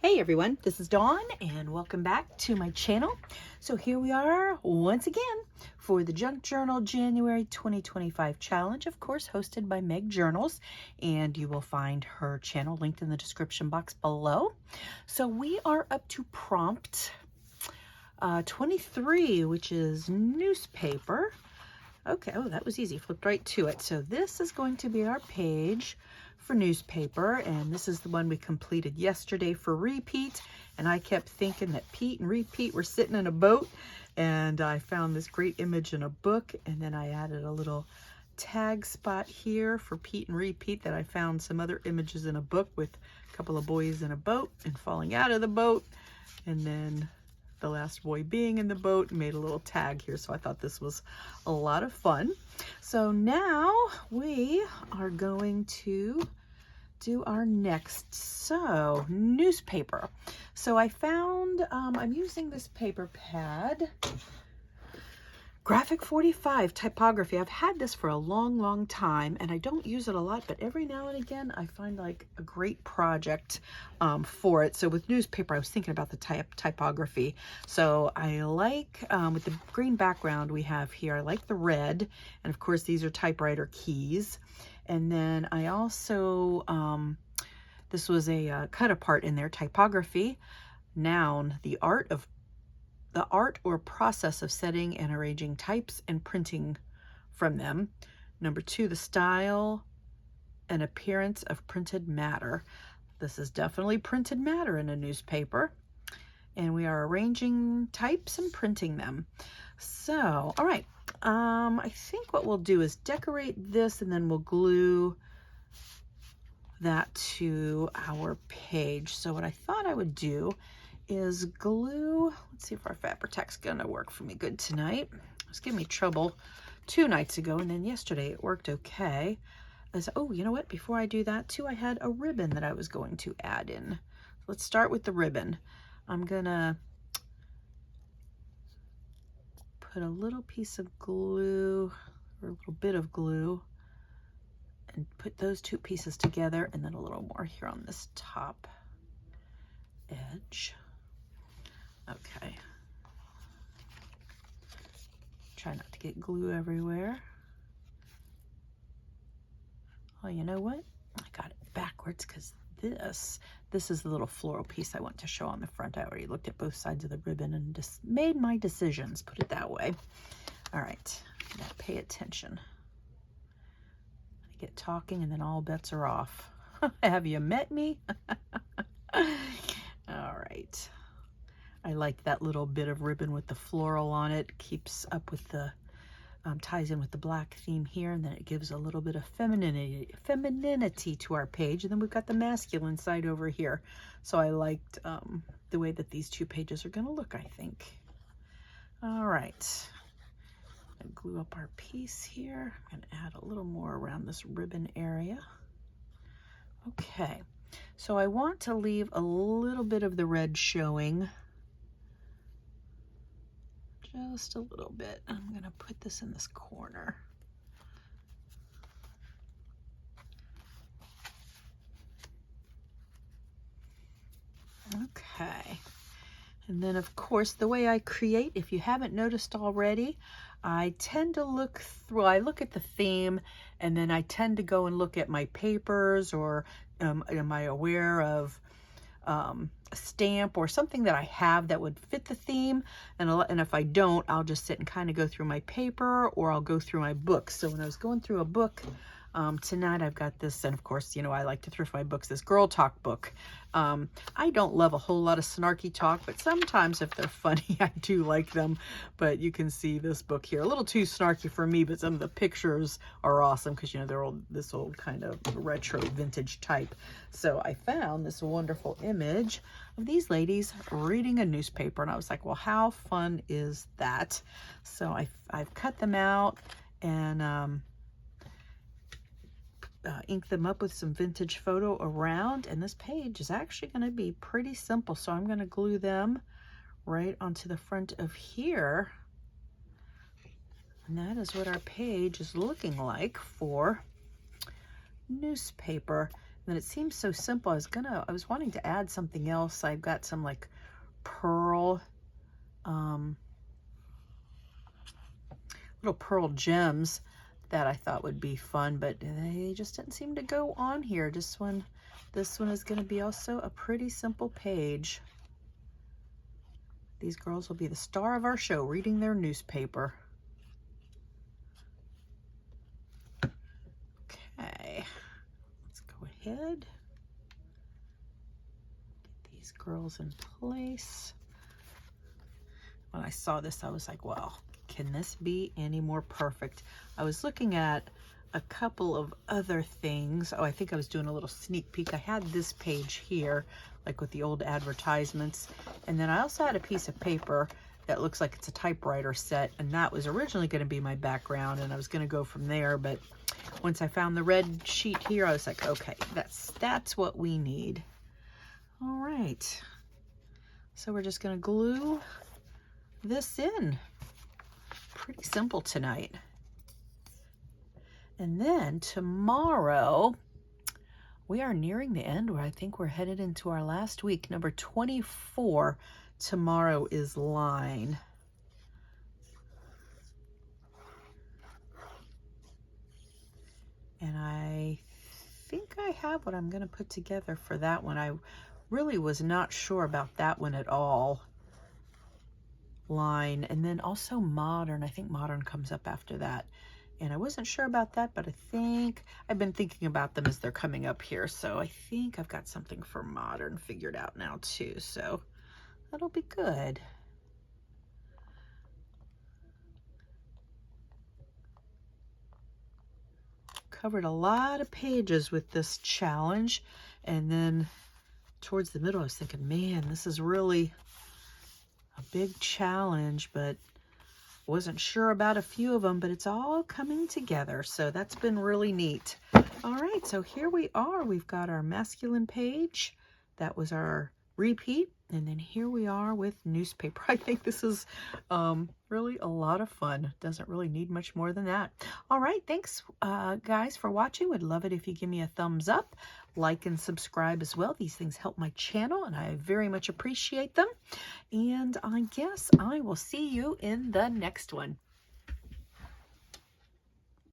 Hey everyone, this is Dawn and welcome back to my channel. So here we are once again for the Junk Journal January 2025 challenge, of course hosted by Meg Journals, and you will find her channel linked in the description box below. So we are up to prompt 23, which is newspaper. Okay, oh, that was easy, flipped right to it. So this is going to be our page for newspaper, and this is the one we completed yesterday for repeat. And I kept thinking that Pete and repeat were sitting in a boat, and I found this great image in a book, and then I added a little tag spot here for Pete and repeat that I found some other images in a book with a couple of boys in a boat and falling out of the boat, and then the last boy being in the boat, and made a little tag here. So I thought this was a lot of fun. So now we are going to do our next. So newspaper. So I found, I'm using this paper pad, Graphic 45 typography. I've had this for a long time and I don't use it a lot, but every now and again I find like a great project for it. So with newspaper, I was thinking about the typography. So I like, with the green background we have here, I like the red, and of course these are typewriter keys. And then I also, this was a cut apart in there, typography, noun, the art or process of setting and arranging types and printing from them. Number 2, the style and appearance of printed matter. This is definitely printed matter in a newspaper. And we are arranging types and printing them. So, all right. I think what we'll do is decorate this and then we'll glue that to our page. So what I thought I would do is glue, let's see if our Fabri-Tac's gonna work for me good tonight. It was giving me trouble 2 nights ago, and then yesterday it worked okay. Oh, you know what? Before I do that too, I had a ribbon that I was going to add in. Let's start with the ribbon. I'm gonna put a little piece of glue, or a little bit of glue, and put those 2 pieces together, and then a little more here on this top edge. Okay. Try not to get glue everywhere. Oh, you know what? I got it backwards because this is the little floral piece I want to show on the front. I already looked at both sides of the ribbon and just made my decisions, put it that way. All right, now pay attention. I get talking and then all bets are off. Have you met me? All right. I like that little bit of ribbon with the floral on it. Keeps up with the, ties in with the black theme here, and then it gives a little bit of femininity to our page. And then we've got the masculine side over here. So I liked the way that these 2 pages are gonna look, I think. All right, I'm gonna glue up our piece here. I'm gonna add a little more around this ribbon area. Okay, so I want to leave a little bit of the red showing. Just a little bit. I'm gonna put this in this corner. Okay. And then of course, the way I create, if you haven't noticed already, I tend to look through, I look at the theme, and then I tend to go and look at my papers, or am I aware of a stamp or something that I have that would fit the theme, and if I don't, I'll just sit and kind of go through my paper, or I'll go through my books. So when I was going through a book tonight, I've got this, and of course, you know, I like to thrift my books, this Girl Talk book. I don't love a whole lot of snarky talk, but sometimes if they're funny, I do like them. But you can see this book here, a little too snarky for me, but some of the pictures are awesome because, you know, they're this old kind of retro vintage type. So I found this wonderful image of these ladies reading a newspaper, and I was like, well, how fun is that? So I've cut them out and ink them up with some vintage photo around, and this page is actually going to be pretty simple. So I'm going to glue them right onto the front of here, and that is what our page is looking like for newspaper. then it seems so simple. I was wanting to add something else. I've got some like pearl, little pearl gems that I thought would be fun, but they just didn't seem to go on here. This one is going to be also a pretty simple page. These girls will be the star of our show, reading their newspaper. Okay, let's go ahead. Get these girls in place. When I saw this, I was like, well, can this be any more perfect? I was looking at a couple of other things. Oh, I think I was doing a little sneak peek. I had this page here, like with the old advertisements. And then I also had a piece of paper that looks like it's a typewriter set. And that was originally going to be my background. And I was going to go from there. But once I found the red sheet here, I was like, okay, that's what we need. All right. So we're just going to glue this in. Pretty simple tonight. And then tomorrow, we are nearing the end where I think we're headed into our last week. Number 24 tomorrow is line. And I think I have what I'm going to put together for that one. I really was not sure about that one at all. Line, and then also modern. I think modern comes up after that. And I wasn't sure about that, but I think I've been thinking about them as they're coming up here. So I think I've got something for modern figured out now too. So that'll be good. Covered a lot of pages with this challenge. And then towards the middle, I was thinking, man, this is really a big challenge, but wasn't sure about a few of them, but it's all coming together. So that's been really neat. All right, so here we are. We've got our masculine page. That was our repeat. And then here we are with newspaper. I think this is really a lot of fun. Doesn't really need much more than that. All right, thanks guys for watching. Would love it if you give me a thumbs up, like and subscribe as well. These things help my channel and I very much appreciate them. And I guess I will see you in the next one.